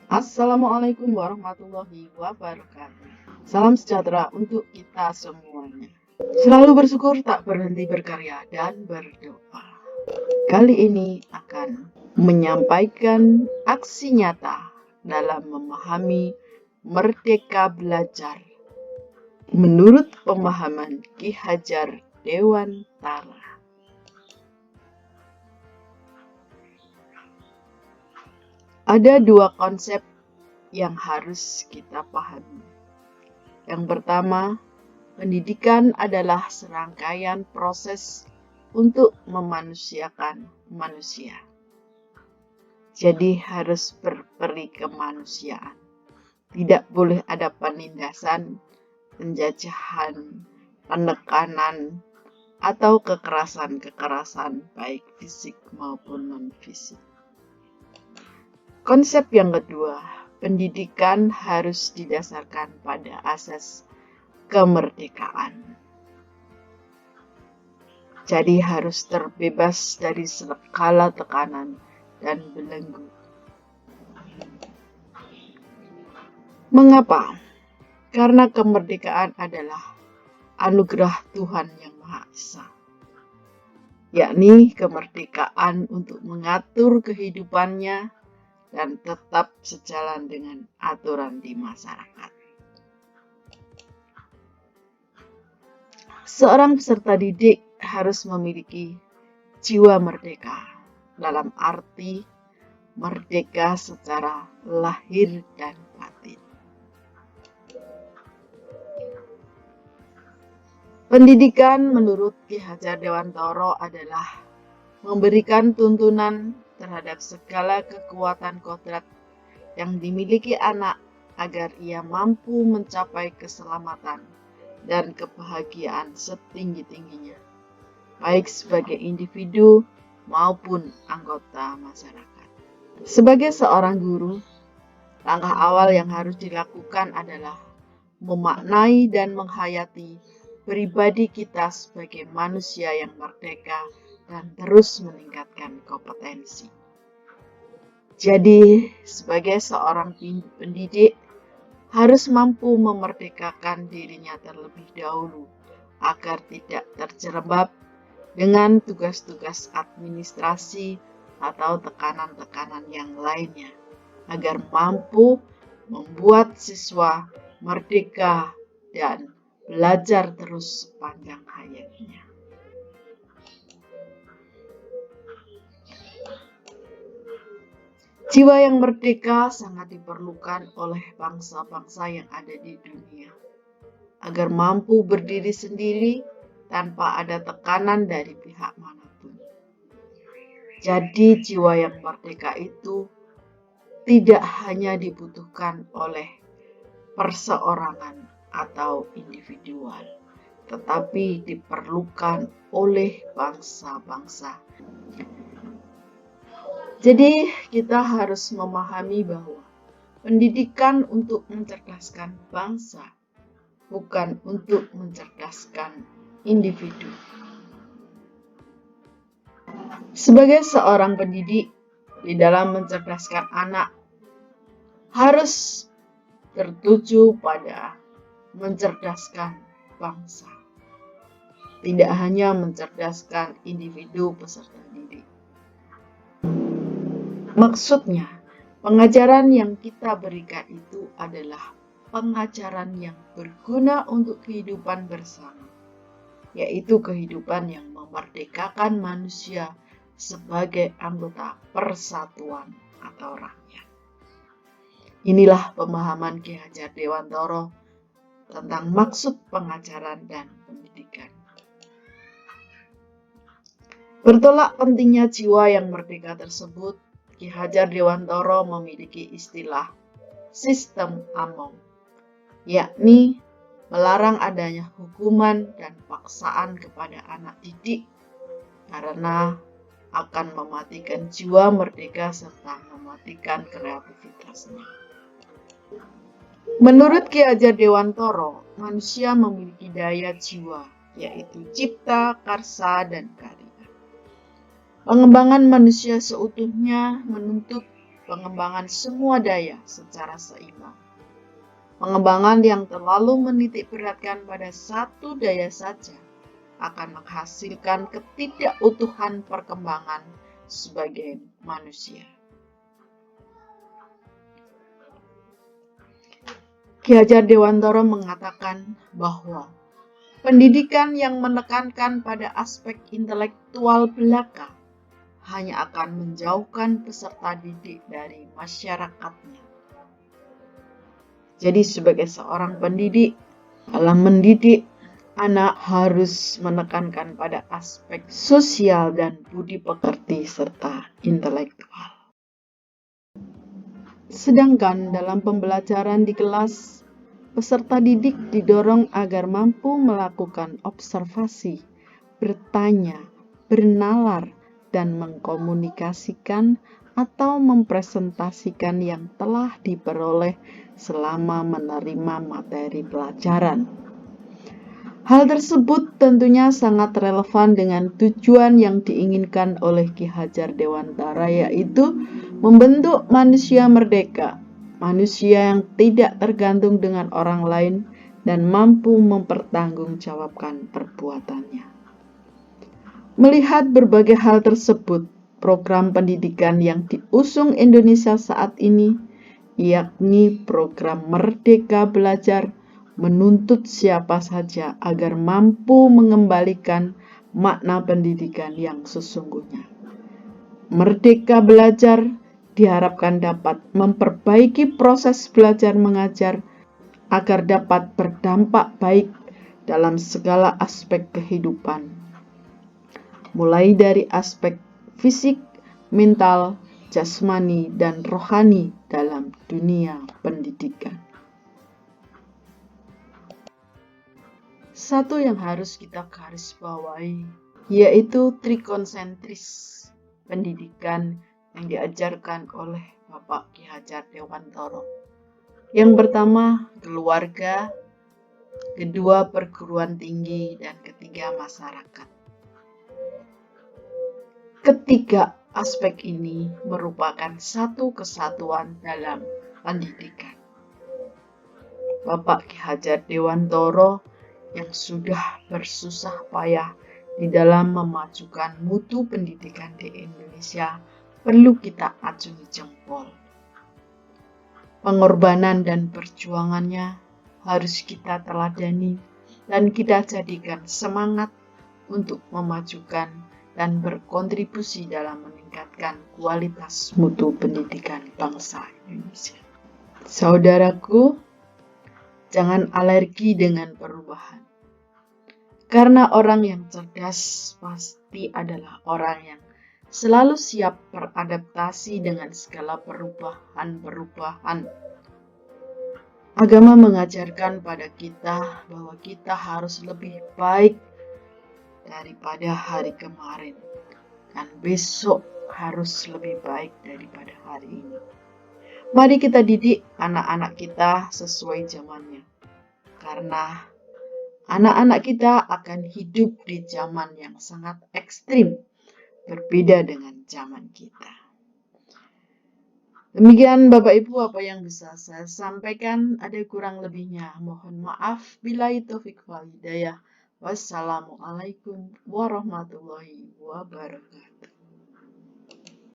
Assalamualaikum warahmatullahi wabarakatuh. Salam sejahtera untuk kita semuanya. Selalu bersyukur, tak berhenti berkarya dan berdoa. Kali ini akan menyampaikan aksi nyata dalam memahami Merdeka Belajar menurut pemahaman Ki Hajar Dewantara. Ada dua konsep yang harus kita pahami. Yang pertama, pendidikan adalah serangkaian proses untuk memanusiakan manusia. Jadi harus berperi kemanusiaan. Tidak boleh ada penindasan, penjajahan, penekanan, atau kekerasan baik fisik maupun non-fisik. Konsep yang kedua, pendidikan harus didasarkan pada asas kemerdekaan. Jadi harus terbebas dari segala tekanan dan belenggu. Mengapa? Karena kemerdekaan adalah anugerah Tuhan Yang Maha Esa, yakni kemerdekaan untuk mengatur kehidupannya dan tetap sejalan dengan aturan di masyarakat. Seorang peserta didik harus memiliki jiwa merdeka, dalam arti merdeka secara lahir dan batin. Pendidikan menurut Ki Hajar Dewantara adalah memberikan tuntunan terhadap segala kekuatan kodrat yang dimiliki anak agar ia mampu mencapai keselamatan dan kebahagiaan setinggi-tingginya, baik sebagai individu maupun anggota masyarakat. Sebagai seorang guru, langkah awal yang harus dilakukan adalah memaknai dan menghayati pribadi kita sebagai manusia yang merdeka dan terus meningkatkan kompetensi. Jadi, sebagai seorang pendidik, harus mampu memerdekakan dirinya terlebih dahulu agar tidak terjerembab dengan tugas-tugas administrasi atau tekanan-tekanan yang lainnya, agar mampu membuat siswa merdeka dan belajar terus sepanjang hayatnya. Jiwa yang merdeka sangat diperlukan oleh bangsa-bangsa yang ada di dunia, agar mampu berdiri sendiri tanpa ada tekanan dari pihak manapun. Jadi jiwa yang merdeka itu tidak hanya dibutuhkan oleh perseorangan atau individual, tetapi diperlukan oleh bangsa-bangsa. Jadi kita harus memahami bahwa pendidikan untuk mencerdaskan bangsa, bukan untuk mencerdaskan individu. Sebagai seorang pendidik, di dalam mencerdaskan anak, harus tertuju pada mencerdaskan bangsa. Tidak hanya mencerdaskan individu peserta didik. Maksudnya, pengajaran yang kita berikan itu adalah pengajaran yang berguna untuk kehidupan bersama, yaitu kehidupan yang memerdekakan manusia sebagai anggota persatuan atau rakyat. Inilah pemahaman Ki Hajar Dewantara tentang maksud pengajaran dan pendidikan. Bertolak pentingnya jiwa yang merdeka tersebut, Ki Hajar Dewantara memiliki istilah sistem among, yakni melarang adanya hukuman dan paksaan kepada anak didik karena akan mematikan jiwa merdeka serta mematikan kreativitasnya. Menurut Ki Hajar Dewantara, manusia memiliki daya jiwa, yaitu cipta, karsa, dan karya. Pengembangan manusia seutuhnya menuntut pengembangan semua daya secara seimbang. Pengembangan yang terlalu menitik beratkan pada satu daya saja akan menghasilkan ketidakutuhan perkembangan sebagai manusia. Ki Hajar Dewantara mengatakan bahwa pendidikan yang menekankan pada aspek intelektual belaka hanya akan menjauhkan peserta didik dari masyarakatnya. Jadi sebagai seorang pendidik, dalam mendidik anak harus menekankan pada aspek sosial dan budi pekerti serta intelektual. Sedangkan dalam pembelajaran di kelas, peserta didik didorong agar mampu melakukan observasi, bertanya, bernalar, dan mengkomunikasikan atau mempresentasikan yang telah diperoleh selama menerima materi pelajaran. Hal tersebut tentunya sangat relevan dengan tujuan yang diinginkan oleh Ki Hajar Dewantara, yaitu membentuk manusia merdeka, manusia yang tidak tergantung dengan orang lain dan mampu mempertanggungjawabkan perbuatannya. Melihat berbagai hal tersebut, program pendidikan yang diusung Indonesia saat ini, yakni program Merdeka Belajar, menuntut siapa saja agar mampu mengembalikan makna pendidikan yang sesungguhnya. Merdeka Belajar diharapkan dapat memperbaiki proses belajar mengajar agar dapat berdampak baik dalam segala aspek kehidupan, mulai dari aspek fisik, mental, jasmani, dan rohani dalam dunia pendidikan. Satu yang harus kita garisbawahi yaitu trikonsentris pendidikan yang diajarkan oleh Bapak Ki Hajar Dewantara. Yang pertama, keluarga, kedua, perguruan tinggi, dan ketiga, masyarakat. Ketiga aspek ini merupakan satu kesatuan dalam pendidikan. Bapak Ki Hajar Dewantara yang sudah bersusah payah di dalam memajukan mutu pendidikan di Indonesia perlu kita acungi jempol. Pengorbanan dan perjuangannya harus kita teladani dan kita jadikan semangat untuk memajukan dan berkontribusi dalam meningkatkan kualitas mutu pendidikan bangsa Indonesia. Saudaraku, jangan alergi dengan perubahan. Karena orang yang cerdas pasti adalah orang yang selalu siap beradaptasi dengan segala perubahan-perubahan. Agama mengajarkan pada kita bahwa kita harus lebih baik daripada hari kemarin, dan besok harus lebih baik daripada hari ini. Mari kita didik anak-anak kita sesuai zamannya, karena anak-anak kita akan hidup di zaman yang sangat ekstrim, berbeda dengan zaman kita. Demikian Bapak Ibu apa yang bisa saya sampaikan, ada kurang lebihnya mohon maaf. Billahi taufik wal hidayah. Wassalamualaikum warahmatullahi wabarakatuh.